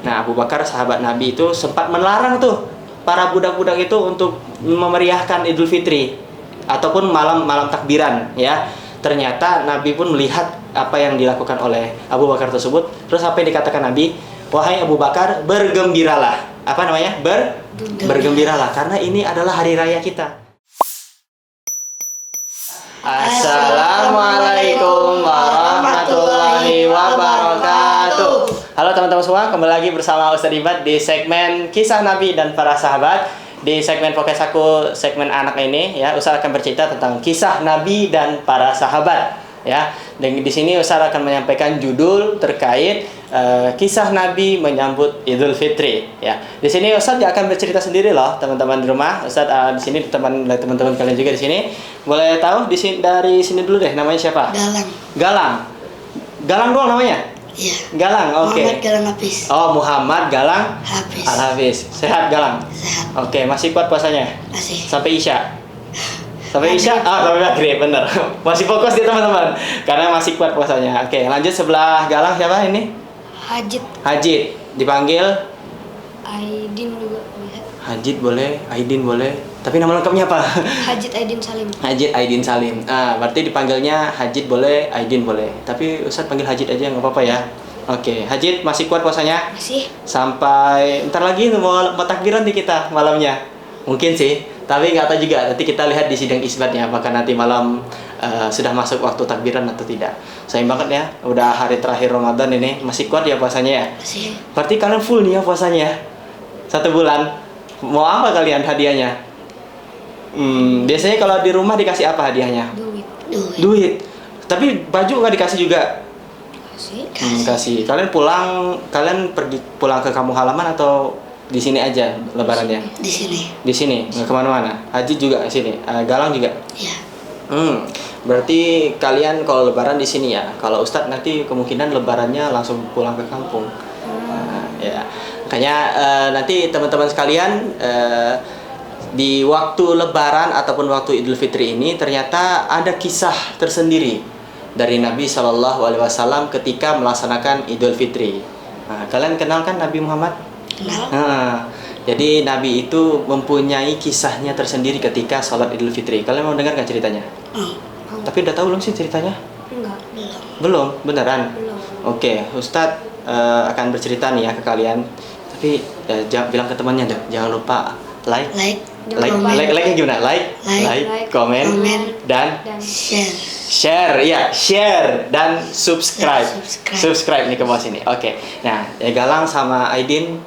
Nah, Abu Bakar sahabat Nabi itu sempat melarang tuh para budak-budak itu untuk memeriahkan Idul Fitri ataupun malam takbiran ya. Ternyata Nabi pun melihat apa yang dilakukan oleh Abu Bakar tersebut. Terus apa yang dikatakan Nabi? Wahai Abu Bakar, bergembiralah. Apa namanya? Bergembiralah karena ini adalah hari raya kita. Assalamualaikum warahmatullahi wabarakatuh. Halo teman-teman semua, kembali lagi bersama Ustadz Ibad di segmen Kisah Nabi dan Para Sahabat. Di segmen podcast aku, segmen anak ini ya, Ustadz akan bercerita tentang kisah Nabi dan para sahabat ya. Dan di sini Ustadz akan menyampaikan judul terkait kisah Nabi menyambut Idul Fitri ya. Di sini Ustadz akan bercerita sendiri loh, teman-teman di rumah. Ustadz di sini teman-teman kalian juga di sini. Boleh tahu dari sini dulu deh, namanya siapa? Galang doang namanya? Iya. Galang, oke. Muhammad Galang Hafiz. Oh, Muhammad Galang Hafiz. Al-Hafiz. Sehat Galang? Sehat. Oke, masih kuat puasanya? Masih. Sampai Isya? Sampai Isya? Sampai maghrib, bener. Masih fokus dia teman-teman. Karena masih kuat puasanya. Oke, lanjut sebelah Galang siapa ini? Hajid. Dipanggil? Aidin juga bisa. Hajid boleh, Aidin boleh. Tapi nama lengkapnya apa? Hajid Aidin Salim. Hajid Aidin Salim. Berarti dipanggilnya Hajid boleh, Aidin boleh. Tapi Ustadz panggil Hajid aja, nggak apa-apa ya. Oke, Hajid masih kuat puasanya? Masih. Sampai ntar lagi mau takbiran di kita malamnya. Mungkin sih, tapi nggak tahu juga. Nanti kita lihat di sidang isbatnya apakah nanti malam sudah masuk waktu takbiran atau tidak. Sayang banget ya, udah hari terakhir Ramadan ini. Masih kuat ya puasanya ya? Masih. Berarti kalian full nih ya puasanya? 1 bulan. Mau apa kalian hadiahnya? Biasanya kalau di rumah dikasih apa hadiahnya? Duit. Tapi baju nggak dikasih juga? Kasih. Kalian pergi pulang ke kampung halaman atau di sini aja lebarannya? Di sini. Di sini, nggak kemana-mana. Haji juga di sini. Galang juga. Iya. Berarti kalian kalau lebaran di sini ya. Kalau Ustadz nanti kemungkinan lebarannya langsung pulang ke kampung. Ya. Makanya nanti teman-teman sekalian di waktu lebaran ataupun waktu Idul Fitri ini ternyata ada kisah tersendiri dari Nabi SAW ketika melaksanakan Idul Fitri. Kalian kenal kan Nabi Muhammad? Kenal. Jadi Nabi itu mempunyai kisahnya tersendiri ketika sholat Idul Fitri. Kalian mau dengar nggak ceritanya? Tapi udah tahu belum sih ceritanya? Enggak. Belum? Beneran? Belum. Oke, Ustadz akan bercerita nih ya ke kalian. Tapi bilang ke temannya deh, jangan lupa like gimana? Like, comment, dan share dan subscribe nih ke bawah sini. Oke. Nah, Galang sama Aidin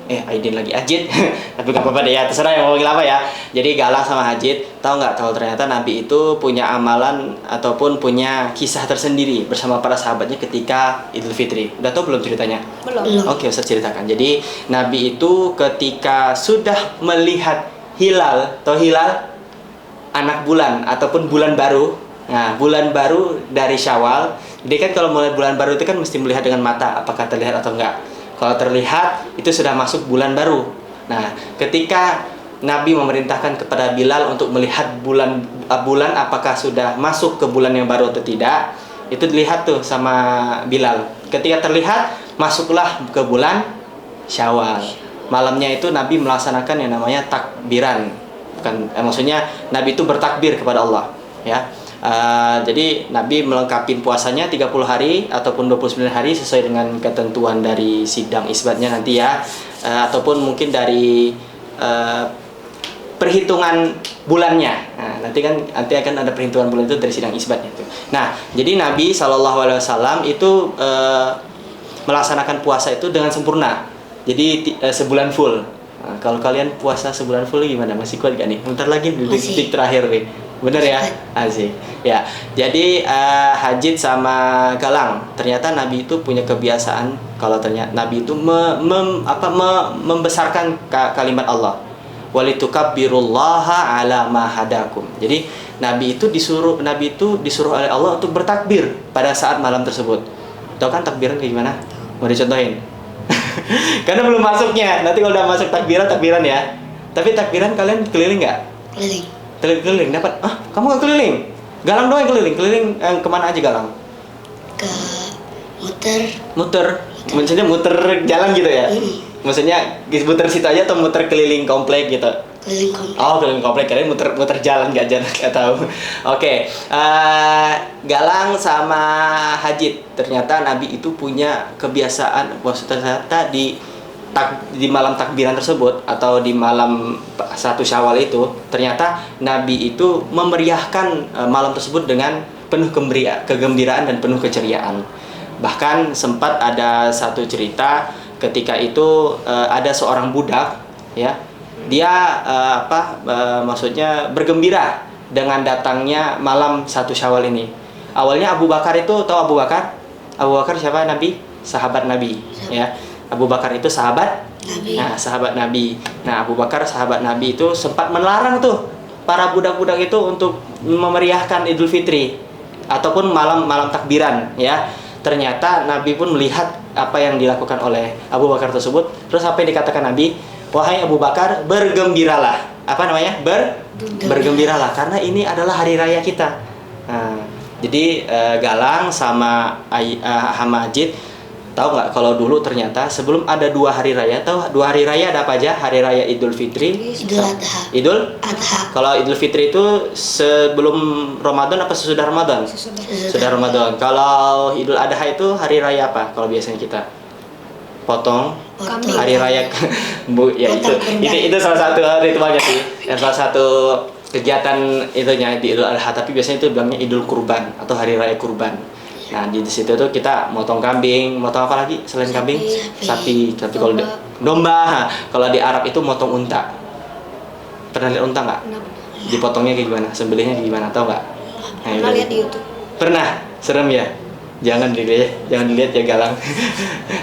lagi Ajid. Tapi gak apa-apa deh ya, terserah yang mau ngomongin apa ya. Jadi Galang sama Ajid, tahu nggak kalau ternyata Nabi itu punya amalan ataupun punya kisah tersendiri bersama para sahabatnya ketika Idul Fitri. Udah tahu belum ceritanya? Belum. Oke, Ustaz ceritakan. Jadi Nabi itu ketika sudah melihat hilal anak bulan ataupun bulan baru. Nah, bulan baru dari Syawal. Jadi kan kalau mulai bulan baru itu kan mesti melihat dengan mata apakah terlihat atau enggak. Kalau terlihat itu sudah masuk bulan baru. Nah, ketika Nabi memerintahkan kepada Bilal untuk melihat bulan apakah sudah masuk ke bulan yang baru atau tidak, itu dilihat tuh sama Bilal. Ketika terlihat, masuklah ke bulan Syawal. Malamnya itu Nabi melaksanakan yang namanya takbiran. Maksudnya Nabi itu bertakbir kepada Allah ya. Jadi Nabi melengkapi puasanya 30 hari ataupun 29 hari sesuai dengan ketentuan dari sidang isbatnya nanti ya, ataupun mungkin dari perhitungan bulannya. Nah, nanti akan ada perhitungan bulan itu dari sidang isbatnya itu. Nah, jadi Nabi SAW itu melaksanakan puasa itu dengan sempurna. Jadi sebulan full. Nah, kalau kalian puasa sebulan full gimana? Masih kuat gak nih? Bentar lagi di detik terakhir nih. Bener ya? Asik. Ya. Jadi Hajid sama Galang, ternyata Nabi itu punya kebiasaan kalau ternyata Nabi itu membesarkan kalimat Allah. Walitukabbirullaha ala ma hadakum. Jadi Nabi itu disuruh oleh Allah untuk bertakbir pada saat malam tersebut. Tahu kan takbiran kayak gimana? Mau dicontohin? Karena belum masuknya. Nanti kalau udah masuk takbiran ya. Tapi takbiran kalian keliling nggak? Keliling dapat. Kamu nggak keliling? Galang doang yang keliling. Keliling kemana aja Galang? Ke muter. Maksudnya muter jalan gitu ya? Maksudnya muter situ aja atau muter keliling komplek gitu? Keliling komplek. Oh, keliling komplek, kalian muter jalan nggak tahu. Oke, Galang sama Hajid, ternyata Nabi itu punya kebiasaan, maksudnya ternyata di malam takbiran tersebut atau di malam 1 Syawal itu, ternyata Nabi itu memeriahkan malam tersebut dengan penuh kegembiraan dan penuh keceriaan. Bahkan sempat ada satu cerita ketika itu ada seorang budak, ya, dia maksudnya bergembira dengan datangnya malam 1 Syawal ini. Awalnya Abu Bakar itu, tahu Abu Bakar? Abu Bakar siapa? Nabi, sahabat Nabi, ya. Abu Bakar itu sahabat Nabi. Nah, sahabat Nabi. Nah, Abu Bakar sahabat Nabi itu sempat melarang tuh para budak-budak itu untuk memeriahkan Idul Fitri ataupun malam takbiran, ya. Ternyata Nabi pun melihat apa yang dilakukan oleh Abu Bakar tersebut. Terus apa yang dikatakan Nabi? Wahai Abu Bakar, bergembiralah. Apa namanya? Bergembiralah karena ini adalah hari raya kita. Nah, jadi Galang sama Hamajid tahu nggak kalau dulu ternyata sebelum ada 2 hari raya, tahu 2 hari raya ada apa aja? Hari raya Idul Fitri, Idul Adha. Idul Adha. Kalau Idul Fitri itu sebelum Ramadan apa sesudah Ramadan? Sudah Ramadan. Kalau Idul Adha itu hari raya apa? Kalau biasanya kita potong Kambing. hari raya Bu, ya Potong itu salah satu ritualnya sih. Salah satu kegiatan itunya di Idul Adha, tapi biasanya itu bilangnya Idul Kurban atau hari raya kurban. Nah, di situ tuh kita motong kambing, motong apa lagi selain kambing? Sapi. Tapi kalau domba, kalau di Arab itu motong unta. Pernah lihat unta nggak? Dipotongnya kayak gimana? Sembelihnya kayak gimana? Tahu nggak? Pernah lihat di YouTube. Pernah? Serem ya? Jangan dilihat ya Galang.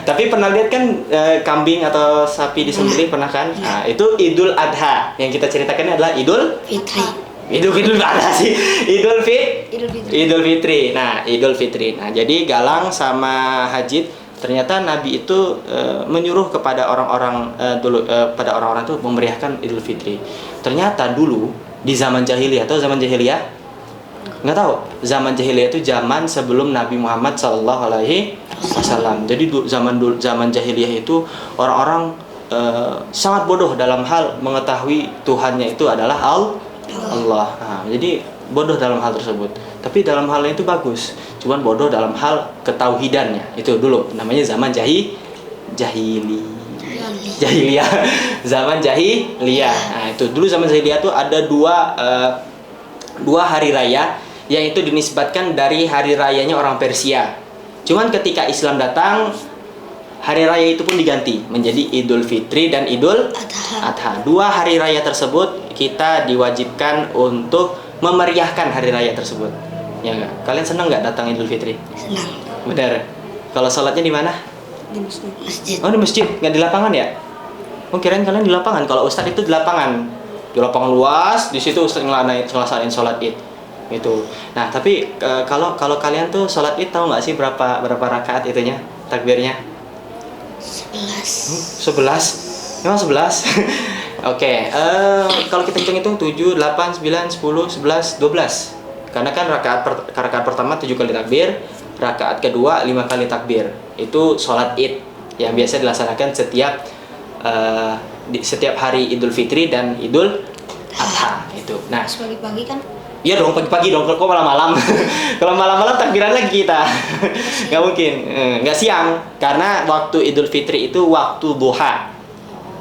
Tapi pernah lihat kan kambing atau sapi disembelih, pernah kan? Nah, itu Idul Adha. Yang kita ceritakan adalah Idul Fitri. Idul Adha sih. Idul Fitri. Idul Fitri. Nah, Idul Fitri. Nah, jadi Galang sama Hajid ternyata Nabi itu menyuruh kepada orang-orang pada orang-orang itu memeriahkan Idul Fitri. Ternyata dulu di zaman jahiliyah atau zaman jahiliyah nggak tahu. Zaman jahiliyah itu zaman sebelum Nabi Muhammad SAW. Jadi zaman jahiliyah itu orang-orang sangat bodoh dalam hal mengetahui Tuhannya itu adalah Allah. Nah, jadi bodoh dalam hal tersebut. Tapi dalam hal itu bagus. Cuman bodoh dalam hal ketauhidannya. Itu dulu namanya zaman jahiliyah. Zaman jahiliyah. Nah, itu dulu zaman jahiliyah itu ada dua hari raya yang itu dinisbatkan dari hari rayanya orang Persia. Cuman ketika Islam datang, hari raya itu pun diganti menjadi Idul Fitri dan Idul Adha. 2 hari raya tersebut kita diwajibkan untuk memeriahkan hari raya tersebut. Ya enggak? Kalian senang nggak datang Idul Fitri? Senang. Benar. Kalau sholatnya di mana? Di masjid. Oh, di masjid, nggak di lapangan ya? Oh, kirain kalian di lapangan. Kalau Ustadz itu di lapangan. Di lapangan luas, di situ Ustadz ngelaksanain sholat Id. Gitu. Nah, tapi kalau kalian tuh sholat Id tahu nggak sih berapa rakaat itunya? Takbirnya? 11. Memang 11. Oke, kalau kita hitung-hitung 7, 8, 9, 10, 11, 12. Karena kan rakaat pertama 7 kali takbir, rakaat kedua 5 kali takbir. Itu sholat Id yang biasa dilaksanakan setiap hari Idul Fitri dan Idul Adha itu. Nah, Pagi-pagi kan iya dong, pagi-pagi dong, kok malam-malam. Kalau malam-malam takbiran lagi kita. Nggak mungkin, nggak siang. Karena waktu Idul Fitri itu waktu duha.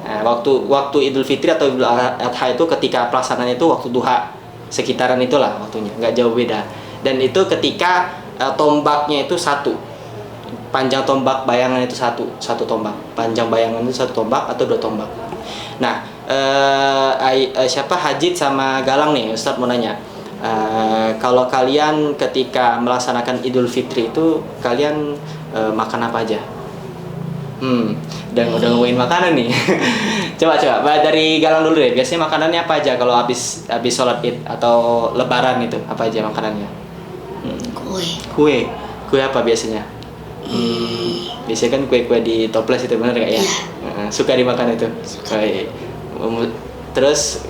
Nah, waktu Idul Fitri atau Idul Adha itu ketika pelaksanaannya itu waktu duha. Sekitaran itulah waktunya, nggak jauh beda. Dan itu ketika tombaknya itu 1. Panjang tombak bayangan itu 1 tombak. Panjang bayangan itu 1 tombak atau 2 tombak. Nah, siapa Hajid sama Galang nih, Ustadz mau nanya. Kalau kalian ketika melaksanakan Idul Fitri itu kalian makan apa aja? Dan udah ngomongin makanan nih. Coba dari Galang dulu deh. Biasanya makanannya apa aja kalau habis sholat Id atau Lebaran itu? Apa aja makanannya? Kue apa biasanya? Biasanya kan kue di toples itu, benar nggak ya? Suka dimakan itu. Terus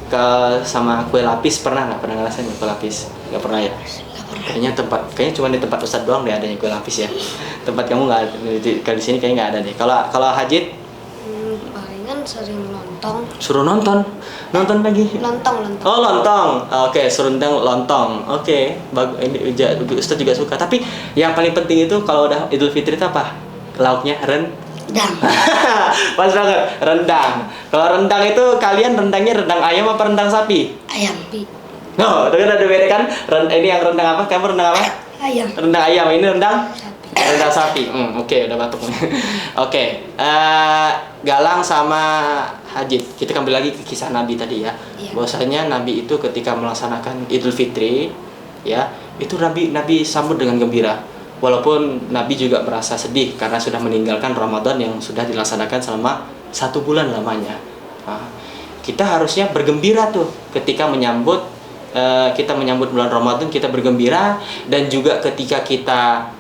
sama kue lapis pernah nggak? Pernah ngerasain kue lapis? Nggak pernah ya? Kayaknya cuma di tempat Ustadz doang deh adanya kue lapis ya. Tempat kamu nggak, kalau di sini kayaknya nggak ada deh. Kalau Hajid? Palingan sering lontong. Suruh nonton lagi. Lontong. Oh, lontong. Oke, serundeng lontong. Oke, ini Ustaz juga suka. Tapi yang paling penting itu kalau udah Idul Fitri itu apa? Lauknya Dang. Pas banget, rendang. Kalau rendang itu kalian rendangnya rendang ayam apa rendang sapi? Ayam. No, itu kan ada beda kan? Ini yang rendang apa? Kamu rendang apa? Ayam. Rendang ayam. Ini rendang Sapi. rendang sapi. Oke, udah batuk. Oke, Galang sama Hajid. Kita kembali lagi ke kisah Nabi tadi ya. Iya. Bahwasanya Nabi itu ketika melaksanakan Idul Fitri, ya, itu Nabi sambut dengan gembira. Walaupun Nabi juga merasa sedih karena sudah meninggalkan Ramadan yang sudah dilaksanakan selama 1 bulan lamanya. Nah, kita harusnya bergembira tuh ketika menyambut bulan Ramadan, kita bergembira, dan juga ketika kita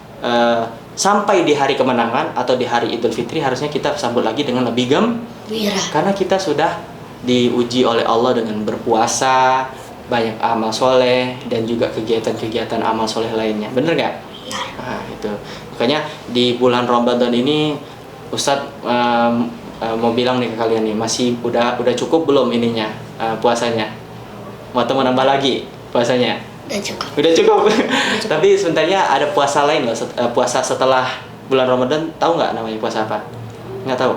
sampai di hari kemenangan atau di hari Idul Fitri harusnya kita sambut lagi dengan lebih gembira karena kita sudah diuji oleh Allah dengan berpuasa, banyak amal soleh, dan juga kegiatan-kegiatan amal soleh lainnya. Bener nggak? Nah, itu makanya di bulan Ramadan ini Ustadz mau bilang nih ke kalian nih, masih udah cukup belum ininya puasanya? Mau nambah lagi puasanya? Udah cukup. Tapi sebenarnya ada puasa lain loh, puasa setelah bulan Ramadan. Tahu nggak namanya puasa apa? Nggak tahu?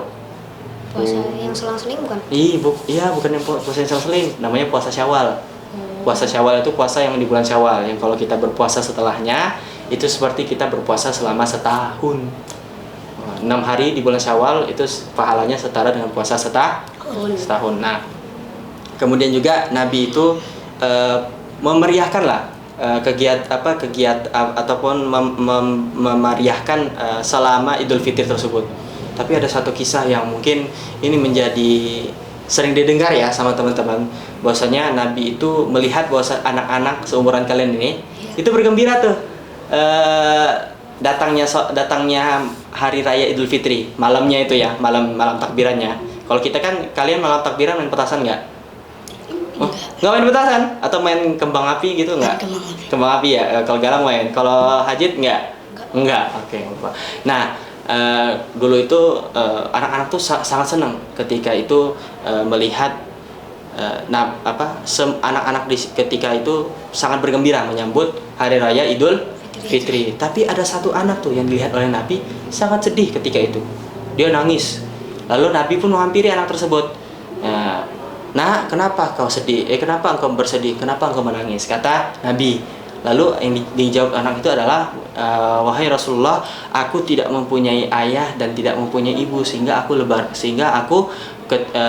Puasa yang selang-seling bukan? Iya, bukan yang puasa yang selang-seling. Namanya puasa Syawal. Puasa Syawal itu puasa yang di bulan Syawal, yang kalau kita berpuasa setelahnya itu seperti kita berpuasa selama setahun. 6 hari di bulan Syawal itu pahalanya setara dengan puasa setahun. Nah, kemudian juga Nabi itu memeriahkan lah kegiatan ataupun memeriahkan selama Idul Fitri tersebut. Tapi ada satu kisah yang mungkin ini menjadi sering didengar ya sama teman-teman, bahwasanya Nabi itu melihat bahwa anak-anak seumuran kalian ini itu bergembira tuh datangnya hari raya Idul Fitri, malamnya itu ya, malam takbirannya. Kalau kita kan, kalian malam takbiran main petasan nggak? Oh, nggak main petasan? Atau main kembang api gitu nggak? Kembang api ya. Kalau Galang main. Kalau Hajid nggak? Nggak. Oke. Nah, dulu itu anak-anak tuh sangat senang ketika itu melihat anak-anak ketika itu sangat bergembira menyambut hari raya Idul Fitri. Tapi ada satu anak tuh yang dilihat oleh Nabi sangat sedih ketika itu. Dia nangis. Lalu Nabi pun menghampiri anak tersebut. Nah, kenapa kau sedih? Kenapa engkau bersedih? Kenapa engkau menangis? Kata Nabi. Lalu yang dijawab anak itu adalah, wahai Rasulullah, aku tidak mempunyai ayah dan tidak mempunyai ibu sehingga aku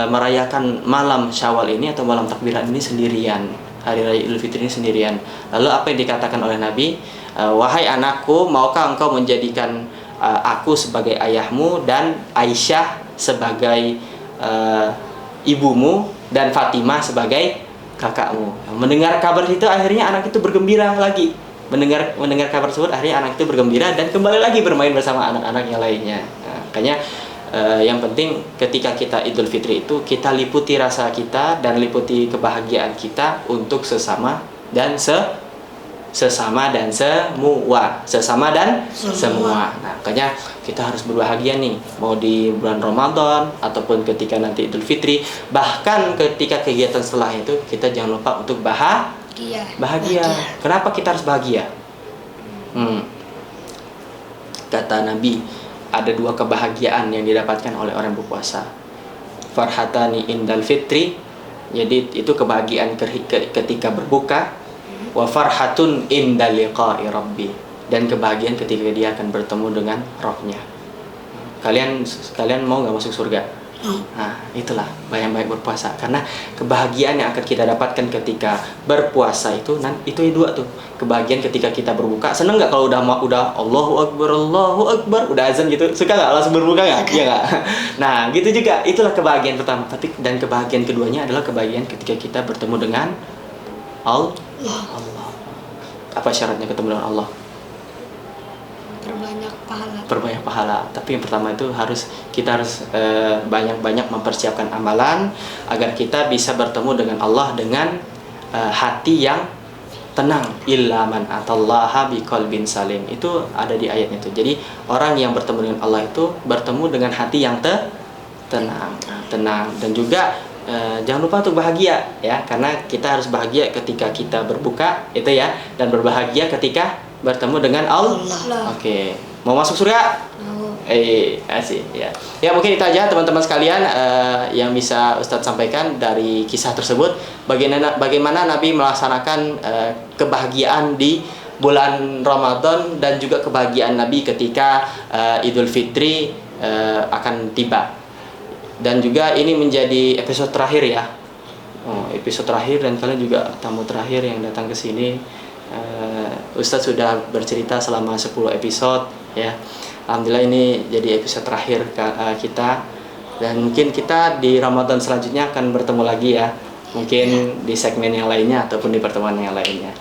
merayakan malam Syawal ini atau malam takbiran ini sendirian, hari raya Idul Fitri ini sendirian. Lalu apa yang dikatakan oleh Nabi? Wahai anakku, maukah engkau menjadikan aku sebagai ayahmu dan Aisyah sebagai ibumu dan Fatimah sebagai kakakmu? Mendengar kabar itu akhirnya anak itu bergembira lagi. Mendengar kabar tersebut akhirnya anak itu bergembira dan kembali lagi bermain bersama anak-anak yang lainnya. Nah, makanya yang penting ketika kita Idul Fitri itu kita liputi rasa kita dan liputi kebahagiaan kita untuk sesama dan semua. Nah, makanya kita harus berbahagia nih, mau di bulan Ramadan ataupun ketika nanti Idul Fitri, bahkan ketika kegiatan setelah itu kita jangan lupa untuk bahagia. Kenapa kita harus bahagia? Kata Nabi, ada 2 kebahagiaan yang didapatkan oleh orang berpuasa. Farhatani indal fitri, jadi itu kebahagiaan ketika berbuka. Wa farhatun inda liqa'i rabbi, dan kebahagiaan ketika dia akan bertemu dengan Rabb-nya. Kalian mau nggak masuk surga? Nah, itulah banyak-banyak berpuasa, karena kebahagiaan yang akan kita dapatkan ketika berpuasa itu itu 2 tuh. Kebahagiaan ketika kita berbuka. Seneng nggak kalau udah Allahu Akbar, udah azan gitu, suka nggak langsung berbuka nggak? Iya nggak? Nah, gitu juga, itulah kebahagiaan pertama. Dan kebahagiaan keduanya adalah kebahagiaan ketika kita bertemu dengan Allah. Apa syaratnya ketemu dengan Allah? Berbanyak pahala. Tapi yang pertama itu kita harus banyak-banyak mempersiapkan amalan agar kita bisa bertemu dengan Allah dengan hati yang tenang. Illa man atallaha biqalbin salim. Itu ada di ayatnya itu. Jadi orang yang bertemu dengan Allah itu bertemu dengan hati yang tenang dan juga jangan lupa untuk bahagia ya, karena kita harus bahagia ketika kita berbuka itu ya, dan berbahagia ketika bertemu dengan Allah. Oke. Mau masuk surga? Asik ya. Ya mungkin itu aja teman-teman sekalian yang bisa Ustadz sampaikan dari kisah tersebut. Bagaimana Nabi melaksanakan kebahagiaan di bulan Ramadan dan juga kebahagiaan Nabi ketika Idul Fitri akan tiba. Dan juga ini menjadi episode terakhir ya. Episode terakhir, dan kalian juga tamu terakhir yang datang ke sini. Ustadz sudah bercerita selama 10 episode ya. Alhamdulillah ini jadi episode terakhir kita, dan mungkin kita di Ramadan selanjutnya akan bertemu lagi ya, mungkin di segmen yang lainnya ataupun di pertemuan yang lainnya.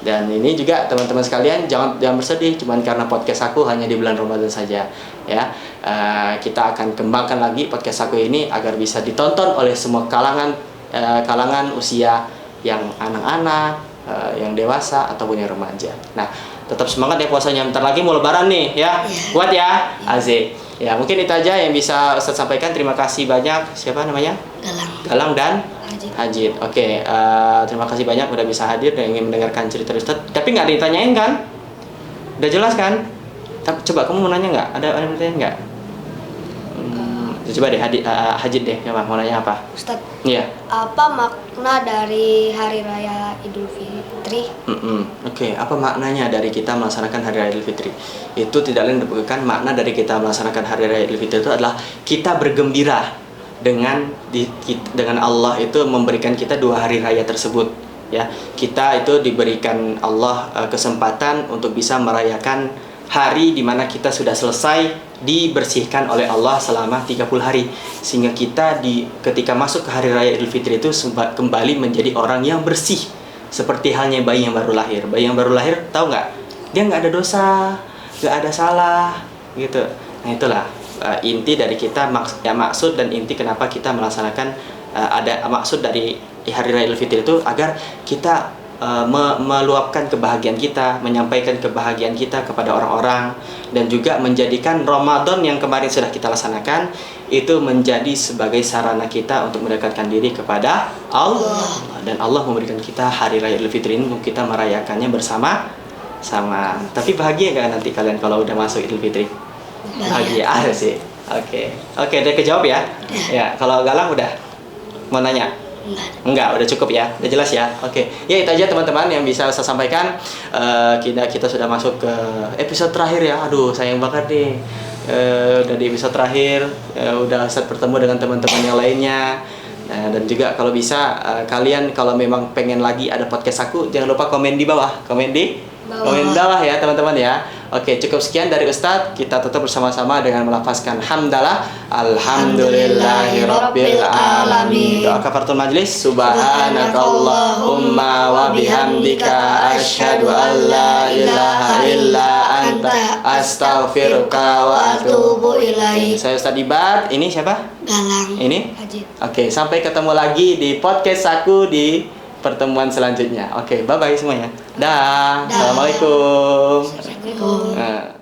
Dan ini juga teman-teman sekalian jangan bersedih cuman karena podcast aku hanya di bulan Ramadan saja ya. Kita akan kembangkan lagi podcast aku ini agar bisa ditonton oleh semua kalangan usia, yang anak-anak, yang dewasa ataupun yang remaja. Nah, tetap semangat ya puasanya, bentar lagi mau lebaran nih ya. Kuat ya. Asik. Ya, mungkin itu aja yang bisa Ustadz sampaikan. Terima kasih banyak. Siapa namanya? Galang dan Hajid. Oke, terima kasih banyak udah bisa hadir dan ingin mendengarkan cerita Ustadz. Tapi nggak ditanyain kan? Udah jelas kan? Coba kamu mau nanya nggak? Ada yang bertanya nggak? Coba deh Hajid deh, coba mau nanya apa? Ustadz, Iya. apa makna dari Hari Raya Idul Fitri? Oke, apa maknanya dari kita melaksanakan Hari Raya Idul Fitri? Itu tidak lain bukan makna dari kita melaksanakan Hari Raya Idul Fitri itu adalah kita bergembira dengan Allah itu memberikan kita 2 hari raya tersebut ya. Kita itu diberikan Allah kesempatan untuk bisa merayakan hari di mana kita sudah selesai dibersihkan oleh Allah selama 30 hari, sehingga kita ketika masuk ke hari raya Idul Fitri itu kembali menjadi orang yang bersih, seperti halnya bayi yang baru lahir. Bayi yang baru lahir tahu nggak? Dia nggak ada dosa, nggak ada salah gitu. Nah itulah inti dari kita, maksud dan inti kenapa kita melaksanakan ada maksud dari hari raya Idul Fitri itu agar kita meluapkan kebahagiaan kita, menyampaikan kebahagiaan kita kepada orang-orang, dan juga menjadikan Ramadan yang kemarin sudah kita laksanakan itu menjadi sebagai sarana kita untuk mendekatkan diri kepada Allah. Dan Allah memberikan kita hari raya Idul Fitri ini untuk kita merayakannya bersama-sama. Tapi bahagia nggak nanti kalian kalau udah masuk Idul Fitri? Bahagia sih. Oke, udah kejawab ya. Ya, kalau Galang udah mau nanya? Enggak, udah cukup ya, udah jelas ya. Oke, ya itu aja teman-teman yang bisa saya sampaikan. Kita sudah masuk ke episode terakhir ya. Aduh, sayang banget nih. Udah di episode terakhir, udah saat bertemu dengan teman-teman yang lainnya. Dan juga kalau bisa kalian kalau memang pengen lagi ada podcast aku, jangan lupa komen di bawah. Komen bawah ya teman-teman ya. Oke, cukup sekian dari Ustadz. Kita tetap bersama-sama dengan melafazkan hamdalah. Alhamdulillahirabbil alamin. Doa kafaratul majlis. Subhanakallahumma wa bihamdika asyhadu an la ilaha illa anta astaghfiruka wa atubu ilaik. Saya Ustadz Ibar. Ini siapa? Galang. Ini? Hajid. Oke, sampai ketemu lagi di podcast aku di pertemuan selanjutnya. Oke, bye-bye semuanya. Dah. Assalamualaikum. Assalamualaikum.